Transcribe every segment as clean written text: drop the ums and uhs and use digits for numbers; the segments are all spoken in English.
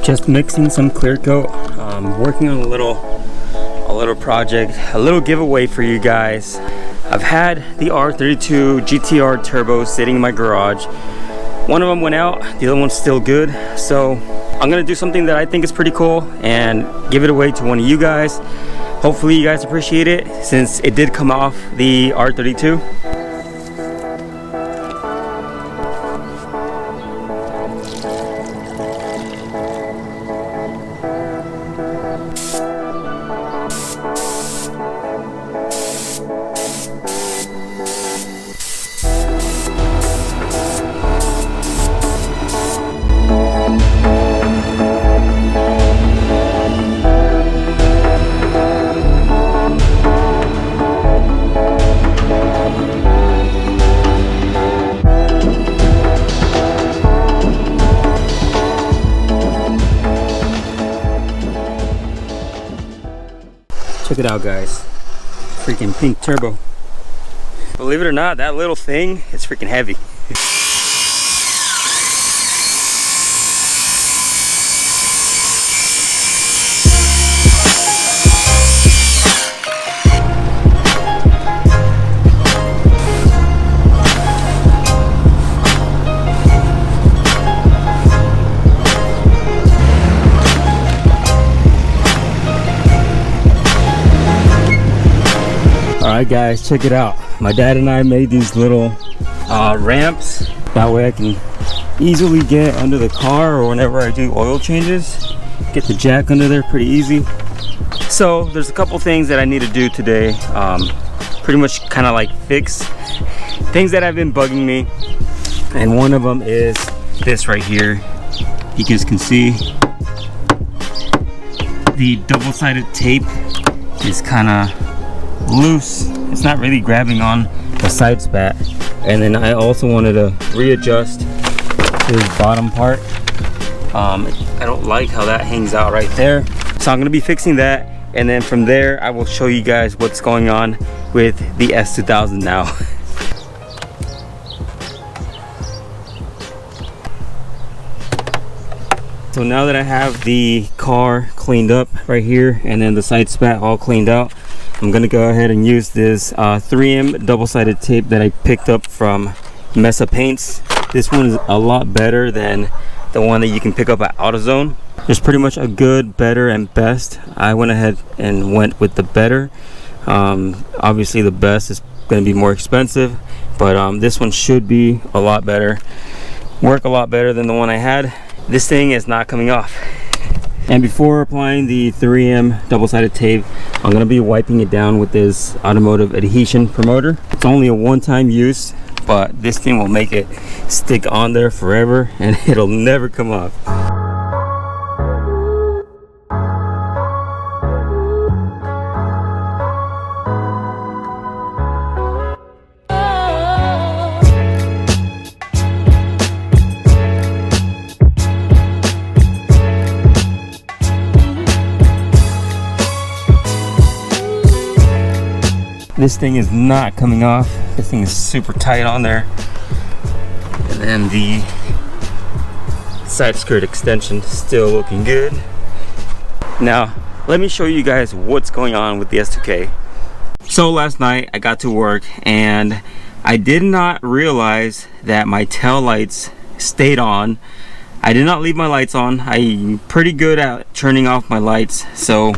Just mixing some clear coat. Working on a little project, a little giveaway for you guys. I've had the R32 GTR Turbo sitting in my garage. One of them went out, the other one's still good. So I'm gonna do something that I think is pretty cool and give it away to one of you guys. Hopefully you guys appreciate it since it did come off the R32. Check it out, guys. Freaking pink turbo. Believe it or not, that little thing is freaking heavy. Alright guys, check it out. My dad and I made these little ramps. That way I can easily get under the car, or whenever I do oil changes, get the jack under there pretty easy. So there's a couple things that I need to do today. Pretty much kind of like fix things that have been bugging me. And one of them is this right here. You guys can see the double-sided tape is kind of loose. It's not really grabbing on the side spat. And then I also wanted to readjust this bottom part. I don't like how that hangs out right there, so I'm gonna be fixing that, and then from there I will show you guys what's going on with the S2000 now. So now that I have the car cleaned up right here, and then the side spat all cleaned out, I'm gonna go ahead and use this 3M double-sided tape that I picked up from Mesa Paints. This one is a lot better than the one that you can pick up at AutoZone. There's pretty much a good, better, and best. I went ahead and went with the better. Obviously the best is gonna be more expensive, but this one should be a lot better, work a lot better than the one I had. This thing is not coming off. And before applying the 3M double-sided tape, I'm going to be wiping it down with this automotive adhesion promoter. It's only a one-time use, but this thing will make it stick on there forever and it'll never come off. This thing is not coming off. This thing is super tight on there. And then the side skirt extension still looking good. Now, let me show you guys what's going on with the S2K. So last night I got to work and I did not realize that my tail lights stayed on. I did not leave my lights on. I'm pretty good at turning off my lights. So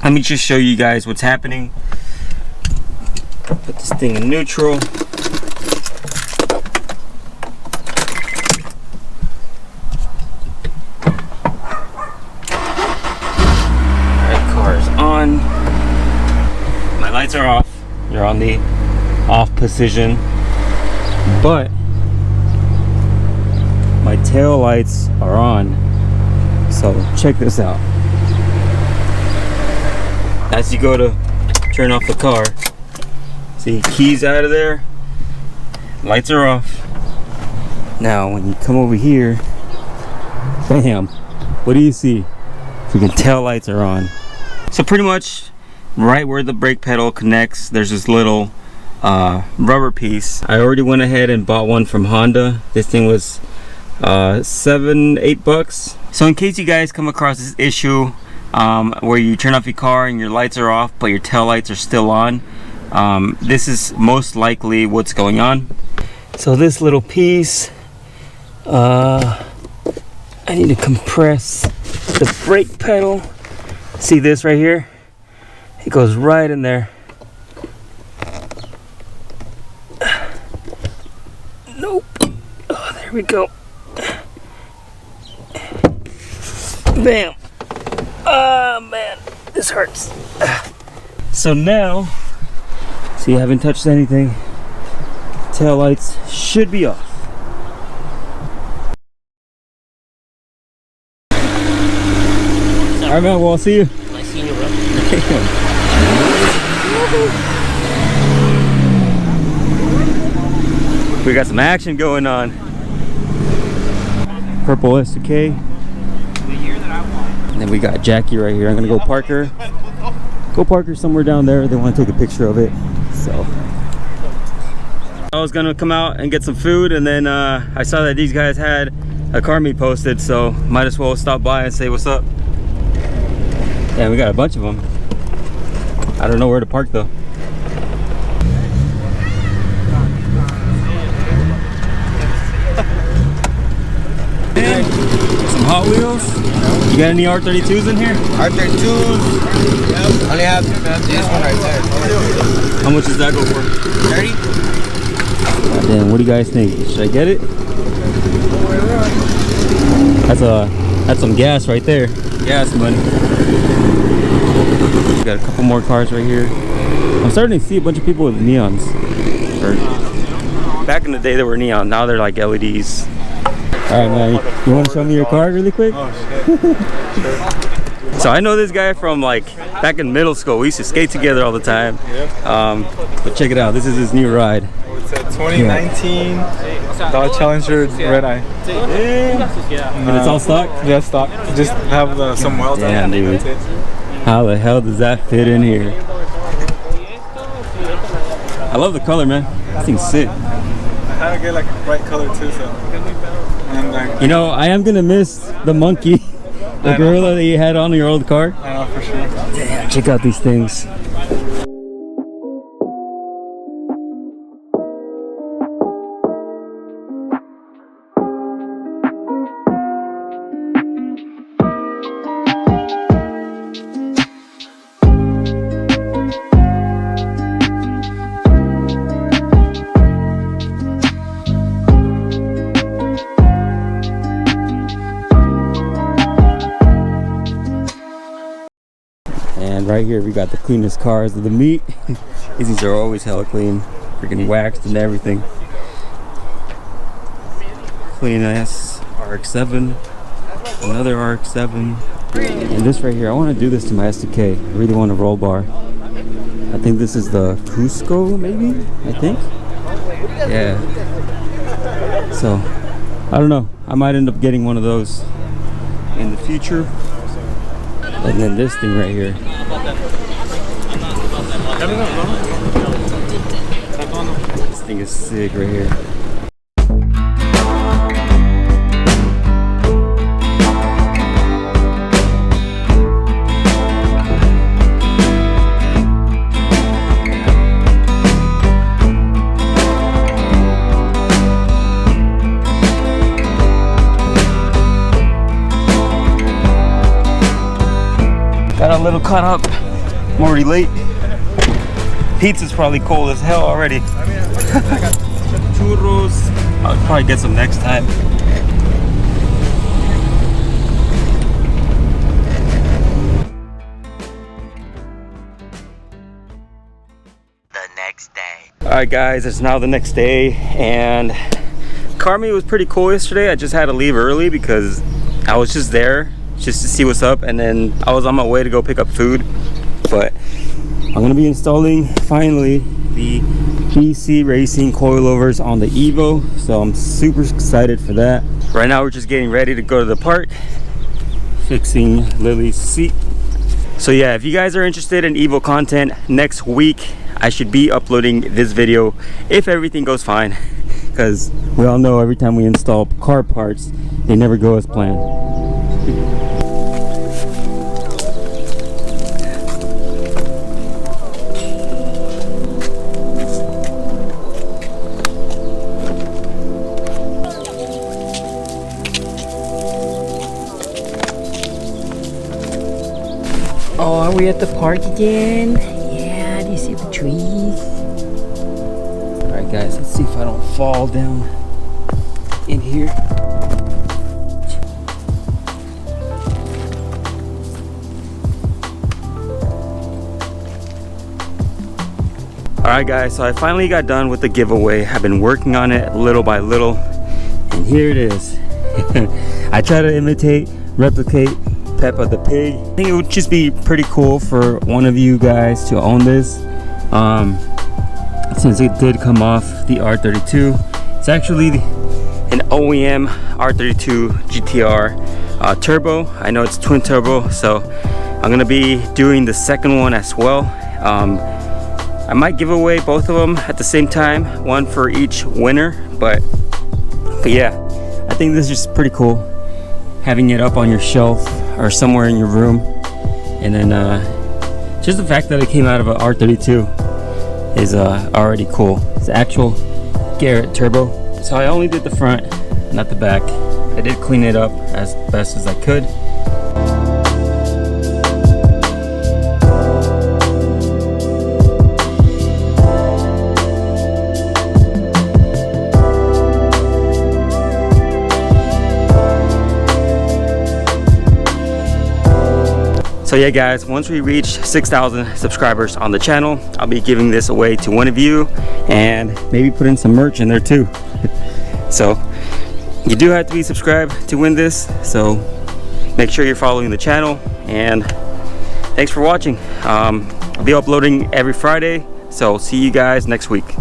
let me just show you guys what's happening. Put this thing in neutral. Right, car is on. My lights are off. They're on the off position. But my tail lights are on. So check this out. As you go to turn off the car, see, keys out of there, lights are off. Now when you come over here, bam, what do you see? Freaking tail lights are on. So pretty much right where the brake pedal connects, there's this little rubber piece. I already went ahead and bought one from Honda. This thing was $7-8 So in case you guys come across this issue where you turn off your car and your lights are off but your tail lights are still on, this is most likely what's going on. So this little piece, I need to compress the brake pedal. See this right here? It goes right in there. Nope. Oh, there we go. Bam. Oh man, this hurts. So now, see, I haven't touched anything. Tail lights should be off. Alright man, well I'll see you. Nice seeing you, bro. We got some action going on. Purple S2K. And then we got Jackie right here. I'm gonna go park her. Go park her somewhere down there. They want to take a picture of it. So I was gonna come out and get some food, and then I saw that these guys had a car meet posted, so might as well stop by and say what's up. Yeah, we got a bunch of them. I don't know where to park though. Some Hot Wheels. You got any R32s in here? R32s. Yep. Only have this one right there. How much does that go for? 30. Then what do you guys think? Should I get it? That's some gas right there. Gas money. We got a couple more cars right here. I'm starting to see a bunch of people with neons. Back in the day, they were neon. Now they're like LEDs. All right, man. You want to show me your car really quick? Oh shit. So I know this guy from like back in middle school. We used to skate together all the time. Yeah. But check it out. This is his new ride. It's a 2019 Dodge Challenger Red Eye. Yeah. And it's all stock? Yeah, stock. Just have some welds on it. Damn, dude. How the hell does that fit in here? I love the color, man. This thing's sick. I had to get like a bright color too, so. And like, You know, I am gonna miss the monkey, the gorilla that you had on your old car. I know for sure. Damn, check out these things. And right here we got the cleanest cars of the meet. These are always hella clean, freaking waxed and everything. Clean ass RX-7, another RX-7, and this right here. I want to do this to my S2K. I really want a roll bar. I think this is the Cusco, maybe. I think. Yeah. So I don't know. I might end up getting one of those in the future. And then this thing right here. This thing is sick right here. Got a little caught up. I'm already late. Pizza's probably cold as hell already. I got churros. I'll probably get some next time. The next day. Alright guys, it's now the next day, and car meet was pretty cool yesterday. I just had to leave early because I was just there just to see what's up, and then I was on my way to go pick up food. But I'm gonna be installing finally the PC Racing coilovers on the Evo, so I'm super excited for that. Right now we're just getting ready to go to the park, fixing Lily's seat. So yeah, if you guys are interested in Evo content, next week I should be uploading this video if everything goes fine, because we all know every time we install car parts they never go as planned. we at the park again. Yeah, do you see the trees? Alright guys, let's see if I don't fall down in here. Alright guys, so I finally got done with the giveaway. I've been working on it little by little, and here it is. I try to replicate Peppa the Pig. I think it would just be pretty cool for one of you guys to own this, since it did come off the R32. It's actually an OEM R32 GTR turbo. I know it's twin turbo, so I'm gonna be doing the second one as well. I might give away both of them at the same time, one for each winner, but yeah, I think this is just pretty cool, having it up on your shelf or somewhere in your room. And then just the fact that it came out of an R32 is already cool. It's the actual Garrett turbo. So I only did the front, not the back. I did clean it up as best as I could. So yeah guys, once we reach 6,000 subscribers on the channel, I'll be giving this away to one of you and maybe put in some merch in there too. So you do have to be subscribed to win this, so make sure you're following the channel, and thanks for watching. I'll be uploading every Friday, so see you guys next week.